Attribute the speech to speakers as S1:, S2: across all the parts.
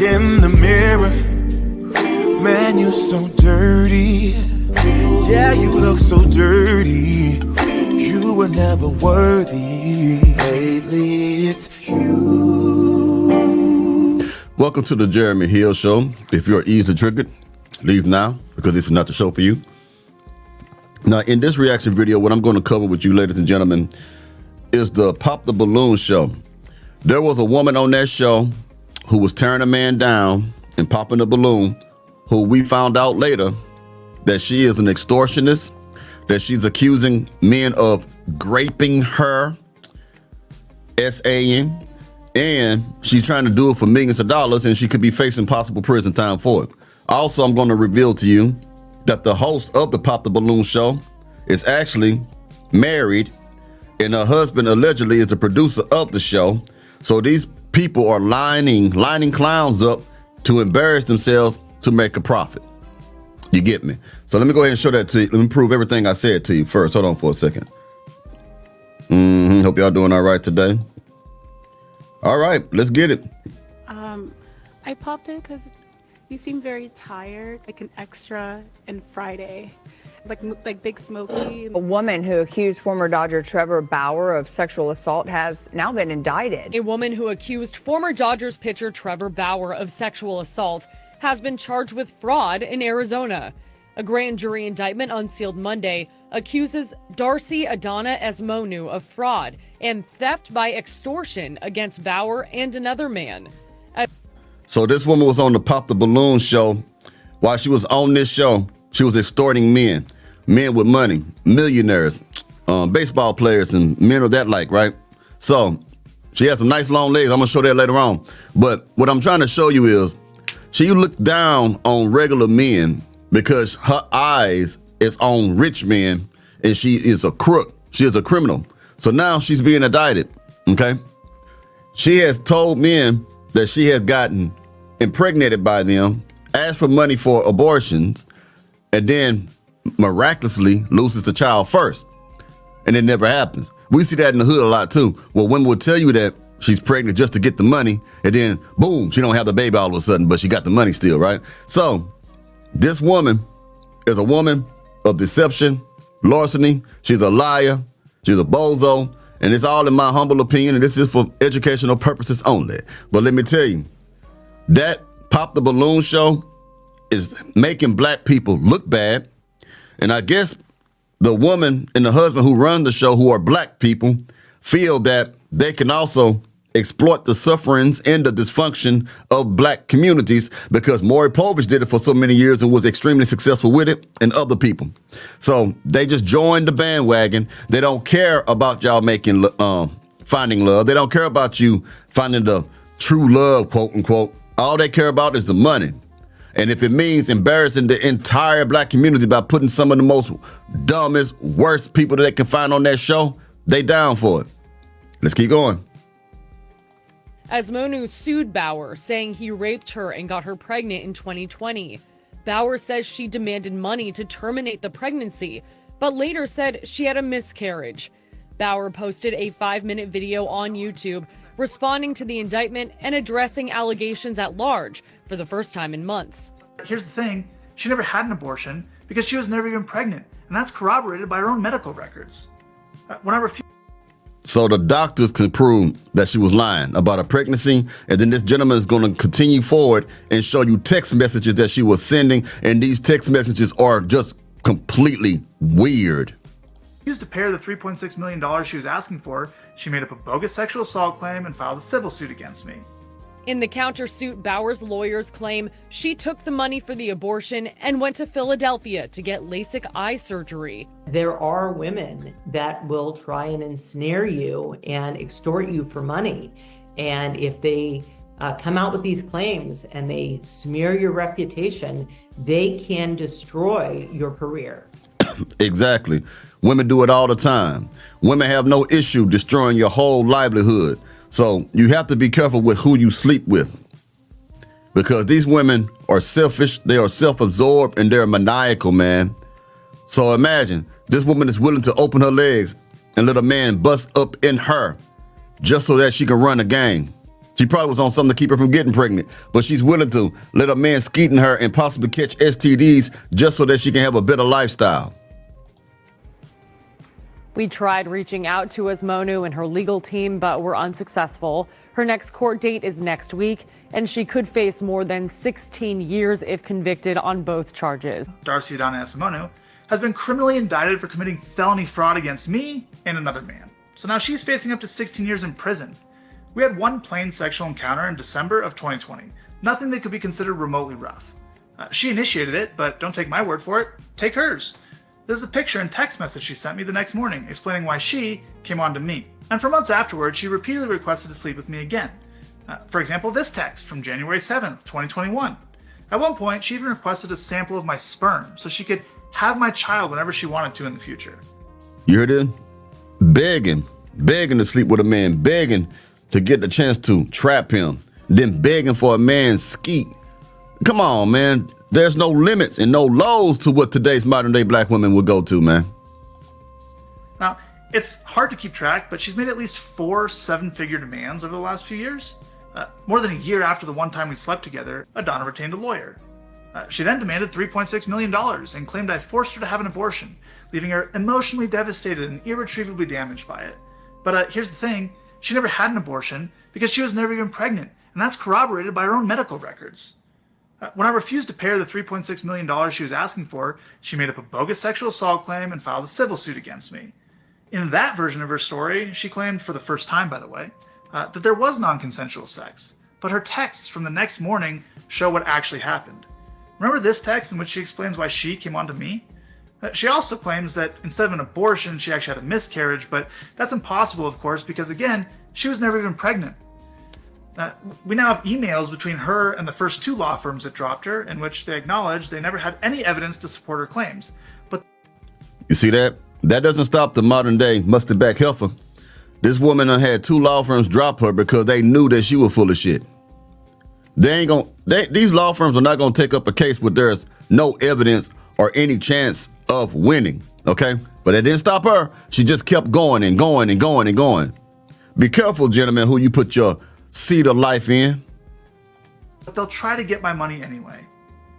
S1: in the mirror. Man, you're so dirty. Yeah, you look so dirty. You were never worthy. Lately, it's you.
S2: Welcome to the Jeremy Hill Show. If you're easily triggered, leave now because this is not the show for you. Now, in this reaction video, what I'm going to cover with you, ladies and gentlemen, is the Pop the Balloon show. There was a woman on that show who was tearing a man down and popping a balloon, who we found out later that she is an extortionist, that she's accusing men of graping her, S-A-N, and she's trying to do it for millions of dollars, and she could be facing possible prison time for it. Also, I'm going to reveal to you that the host of the Pop the Balloon show is actually married, and her husband allegedly is the producer of the show. So these people are lining clowns up to embarrass themselves to make a profit. You get me? So let me go ahead and show that to you. Let me prove everything I said to you first. Hold on for a second. Hope y'all doing all right today. All right, let's get it.
S3: I popped in because you seem very tired, like an extra in Friday, like Big Smokey.
S4: A woman who accused former Dodger Trevor Bauer of sexual assault has now been indicted.
S5: A woman who accused former Dodgers pitcher Trevor Bauer of sexual assault has been charged with fraud in Arizona. A grand jury indictment unsealed Monday accuses Darcy Adana Esmonu of fraud and theft by extortion against Bauer and another man.
S2: So this woman was on the Pop the Balloon show. While she was on this show, she was extorting men with money, millionaires, baseball players, and men of that like, right? So she has some nice long legs. I'm gonna show that later on. But what I'm trying to show you is she looked down on regular men because her eyes is on rich men, and she is a crook. She is a criminal. So now she's being indicted, okay? She has told men that she has gotten impregnated by them, asked for money for abortions, and then miraculously loses the child first. And it never happens. We see that in the hood a lot too. Well, women will tell you that she's pregnant just to get the money, and then boom, she don't have the baby all of a sudden, but she got the money still, right? So this woman is a woman of deception, larceny. She's a liar. She's a bozo. And it's all in my humble opinion, and this is for educational purposes only. But let me tell you, that Pop the Balloon show is making black people look bad. And I guess the woman and the husband who run the show, who are black people, feel that they can also exploit the sufferings and the dysfunction of black communities because Maury Povich did it for so many years and was extremely successful with it, and other people. So they just joined the bandwagon. They don't care about y'all making finding love. They don't care about you finding the true love, quote unquote. All they care about is the money. And if it means embarrassing the entire black community by putting some of the most dumbest, worst people that they can find on that show, they down for it. Let's keep going.
S5: Esmonu sued Bauer, saying he raped her and got her pregnant in 2020. Bauer says she demanded money to terminate the pregnancy, but later said she had a miscarriage. Bauer posted a 5-minute video on YouTube responding to the indictment and addressing allegations at large for the first time in months.
S6: Here's the thing, she never had an abortion because she was never even pregnant, and that's corroborated by her own medical records. When I refused.
S2: So the doctors can prove that she was lying about her pregnancy, and then this gentleman is going to continue forward and show you text messages that she was sending, and these text messages are just completely weird.
S6: To pay the $3.6 million she was asking for, she made up a bogus sexual assault claim and filed a civil suit against me.
S5: In the countersuit, Bauer's lawyers claim she took the money for the abortion and went to Philadelphia to get LASIK eye surgery.
S7: There are women that will try and ensnare you and extort you for money. And if they come out with these claims and they smear your reputation, they can destroy your career.
S2: Exactly. Women do it all the time. Women have no issue destroying your whole livelihood. So you have to be careful with who you sleep with, because these women are selfish. They are self-absorbed and they're maniacal, man. So imagine this woman is willing to open her legs and let a man bust up in her just so that she can run a game. She probably was on something to keep her from getting pregnant, but she's willing to let a man skeet in her and possibly catch STDs just so that she can have a better lifestyle.
S5: We tried reaching out to Asmonu and her legal team, but were unsuccessful. Her next court date is next week, and she could face more than 16 years if convicted on both charges.
S6: Darcy Adana Asmonu has been criminally indicted for committing felony fraud against me and another man. So now she's facing up to 16 years in prison. We had one plain sexual encounter in December of 2020, nothing that could be considered remotely rough. She initiated it, but don't take my word for it, take hers. This is a picture and text message she sent me the next morning explaining why she came on to me. And for months afterwards, she repeatedly requested to sleep with me again. For example, this text from January 7th, 2021. At one point, she even requested a sample of my sperm so she could have my child whenever she wanted to in the future.
S2: You heard it? Begging to sleep with a man, begging to get the chance to trap him, then begging for a man's skeet. Come on, man. There's no limits and no lows to what today's modern day black women would go to, man.
S6: Now, it's hard to keep track, but she's made at least 4 7-figure demands over the last few years. More than a year after the one time we slept together, Adana retained a lawyer. She then demanded $3.6 million and claimed I forced her to have an abortion, leaving her emotionally devastated and irretrievably damaged by it. But here's the thing, she never had an abortion because she was never even pregnant, and that's corroborated by her own medical records. When I refused to pay her the $3.6 million she was asking for, she made up a bogus sexual assault claim and filed a civil suit against me. In that version of her story, she claimed, for the first time by the way, that there was non-consensual sex, but her texts from the next morning show what actually happened. Remember this text in which she explains why she came on to me? She also claims that instead of an abortion, she actually had a miscarriage, but that's impossible, of course, because again, she was never even pregnant. We now have emails between her and the first 2 law firms that dropped her, in which they acknowledge they never had any evidence to support her claims. But
S2: you see that? That doesn't stop the modern day musty back heifer. This woman done had 2 law firms drop her because they knew that she was full of shit. These law firms are not gonna take up a case where there's no evidence or any chance of winning, okay? But it didn't stop her. She just kept going and going and going and going. Be careful, gentlemen, who you put your seed of life in.
S6: But they'll try to get my money anyway.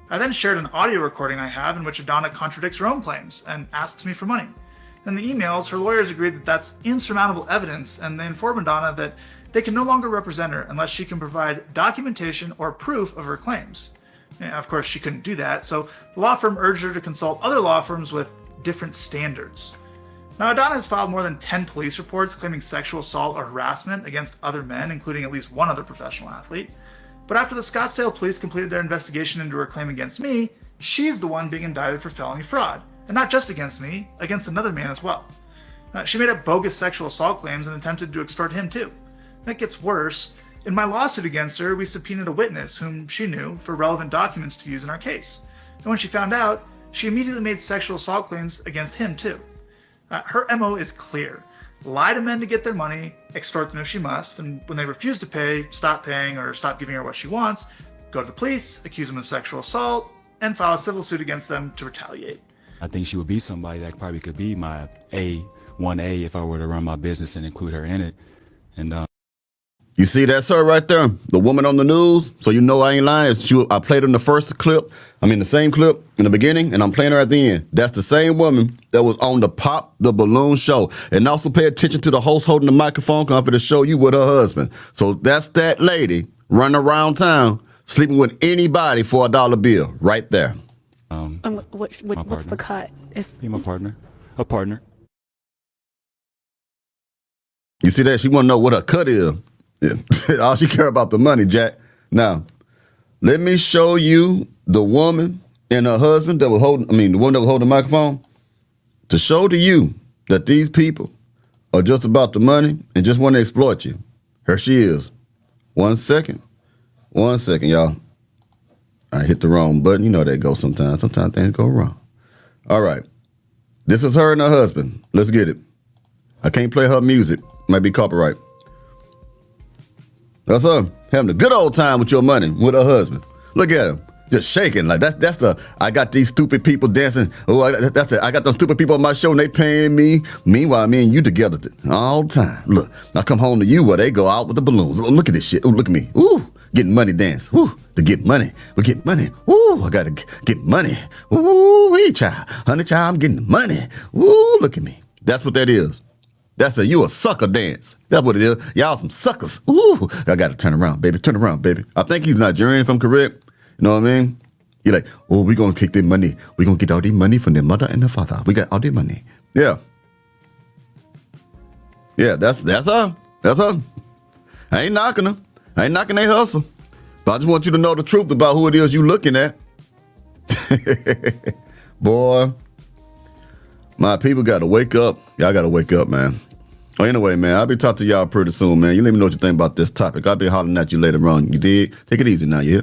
S6: I then shared an audio recording I have in which Adana contradicts her own claims and asks me for money. In the emails, her lawyers agreed that that's insurmountable evidence, and they inform Adana that they can no longer represent her unless she can provide documentation or proof of her claims. And of course, she couldn't do that, so the law firm urged her to consult other law firms with different standards. Now, Adana has filed more than 10 police reports claiming sexual assault or harassment against other men, including at least one other professional athlete. But after the Scottsdale police completed their investigation into her claim against me, she's the one being indicted for felony fraud. And not just against me, against another man as well. She made up bogus sexual assault claims and attempted to extort him too. And it gets worse. In my lawsuit against her, we subpoenaed a witness whom she knew for relevant documents to use in our case. And when she found out, she immediately made sexual assault claims against him too. Her MO is clear. Lie to men to get their money, extort them if she must, and when they refuse to pay, stop paying or stop giving her what she wants, go to the police, accuse them of sexual assault, and file a civil suit against them to retaliate.
S8: I think she would be somebody that probably could be my A1A if I were to run my business and include her in it. And
S2: you see that's her right there, the woman on the news. So you know I ain't lying. I played her in the first clip. The same clip in the beginning, and I'm playing her at the end. That's the same woman that was on the Pop the Balloon show. And also pay attention to the host holding the microphone coming to show you with her husband. So that's that lady running around town sleeping with anybody for $1 bill right there.
S3: What's the cut?
S8: Be my partner. A partner.
S2: You see that? She want to know what her cut is. Yeah. All she care about the money, Jack. Now, let me show you the woman and her husband that was holding, the one that was holding the microphone, to show to you that these people are just about the money and just want to exploit you. Here she is. 1 second. 1 second, y'all. I hit the wrong button. You know that goes sometimes. Sometimes things go wrong. All right. This is her and her husband. Let's get it. I can't play her music. Might be copyright. That's her having a good old time with your money with her husband. Look at him. Just shaking like that's the. I got these stupid people dancing. Oh, that's it. I got those stupid people on my show and they paying me. Meanwhile, me and you together all the time. Look, I come home to you where they go out with the balloons. Oh, look at this shit. Oh, look at me. Ooh, getting money dance. Ooh, to get money. We get money. Ooh, I gotta get money. Ooh, hey, child, honey, child, I'm getting money. Ooh, look at me. That's what that is. That's you a sucker dance. That's what it is. Y'all some suckers. Ooh, I gotta turn around, baby. Turn around, baby. I think he's Nigerian, if I'm correct. You know what I mean? You're like, oh, we're going to kick their money. We're going to get all the money from their mother and their father. We got all the money. Yeah. Yeah, that's her. That's her. I ain't knocking her. I ain't knocking their hustle. But I just want you to know the truth about who it is you looking at. Boy, my people got to wake up. Y'all got to wake up, man. Well, anyway, man, I'll be talking to y'all pretty soon, man. You let me know what you think about this topic. I'll be hollering at you later on. You dig? Take it easy now, yeah?